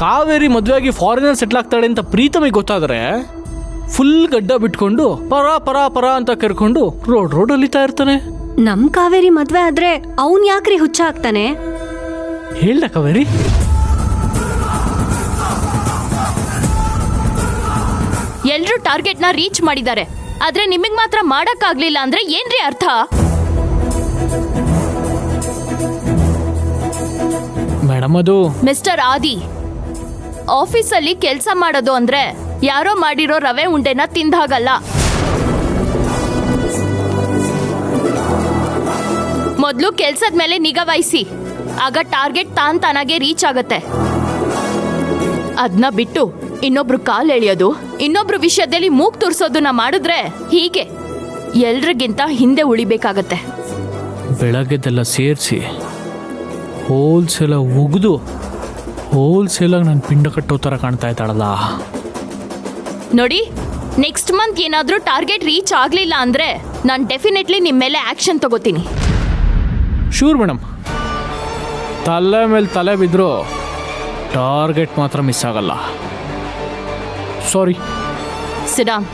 ಕಾವೇರಿ ಮದುವೆಯಾಗಿ ಫಾರಿನಲ್ಲಿ ಸೆಟ್ಲ್ ಆಗ್ತಾಳೆ ಅಂತ ಪ್ರೀತಮಿಗೆ ಗೊತ್ತಾದರೆ ಫುಲ್ ಗಡ್ಡ ಬಿಟ್ಕೊಂಡು ಪರ ಪರ ಪರ ಅಂತ ಕರ್ಕೊಂಡು ರೋಡ್ ಅಲಿತಾ ಇರ್ತಾನೆ. ನಮ್ ಕಾವೇರಿ ಮದ್ವೆ ಆದ್ರೆ ಅವನ್ ಯಾಕ್ರಿ ಹುಚ್ಚ ಆಗ್ತಾನೆ? ಹೇಳ್ದ ಕಾವೇರಿ? ಎಲ್ರೂ ಟಾರ್ಗೆಟ್ನ ರೀಚ್ ಮಾಡಿದ್ದಾರೆ, ಆದ್ರೆ ನಿಮಗ್ ಮಾತ್ರ ಮಾಡಕ್ಕಾಗ್ಲಿಲ್ಲ ಅಂದ್ರೆ ಏನ್ರಿ ಅರ್ಥ? ಮೇಡಮ್ ಅದು ಮಿಸ್ಟರ್ ಆದಿ, ಆಫೀಸಲ್ಲಿ ಕೆಲಸ ಮಾಡೋದು ಅಂದ್ರೆ ಯಾರೋ ಮಾಡಿರೋ ರವೆ ಉಂಡೆನ ತಿಂದಾಗಲ್ಲ. ಮೊದಲು ಕೆಲ್ಸದ ಮೇಲೆ ನಿಗಾ ವಹಿಸಿ, ಆಗ ಟಾರ್ಗೆಟ್ ತಾನಾಗೆ ರೀಚ್ ಆಗತ್ತೆ. ಅದನ್ನ ಬಿಟ್ಟು ಇನ್ನೊಬ್ರು ಕಾಲ್ ಎಳೆಯೋದು, ಇನ್ನೊಬ್ರು ವಿಷಯದಲ್ಲಿ ಮೂಗ್ ತುರ್ಸೋದನ್ನ ಮಾಡಿದ್ರೆ ಹೀಗೆ ಎಲ್ರಿಗಿಂತ ಹಿಂದೆ ಉಳಿಬೇಕಾಗತ್ತೆ. ಬೆಳಗ್ಗೆದೆಲ್ಲ ಸೇರಿಸಿ ಹೋಲ್ಸೇಲ ಉಗಿದು ಹೋಲ್ಸೇಲಾಗಿ ನಾನು ಪಿಂಡ ಕಟ್ಟೋ ಥರ ಕಾಣ್ತಾ ಇದ್ದಾಳಲ್ಲ. ನೋಡಿ, ನೆಕ್ಸ್ಟ್ ಮಂತ್ ಏನಾದರೂ ಟಾರ್ಗೆಟ್ ರೀಚ್ ಆಗಲಿಲ್ಲ ಅಂದರೆ ನಾನು ಡೆಫಿನೆಟ್ಲಿ ನಿಮ್ಮ ಮೇಲೆ ಆ್ಯಕ್ಷನ್ ತಗೋತೀನಿ. ಶೂರ್ ಮೇಡಮ್, ತಲೆ ಮೇಲೆ ತಲೆ ಬಿದ್ದರೂ ಟಾರ್ಗೆಟ್ ಮಾತ್ರ ಮಿಸ್ ಆಗಲ್ಲ. ಸಾರಿ. ಸಿಡಾಮ್.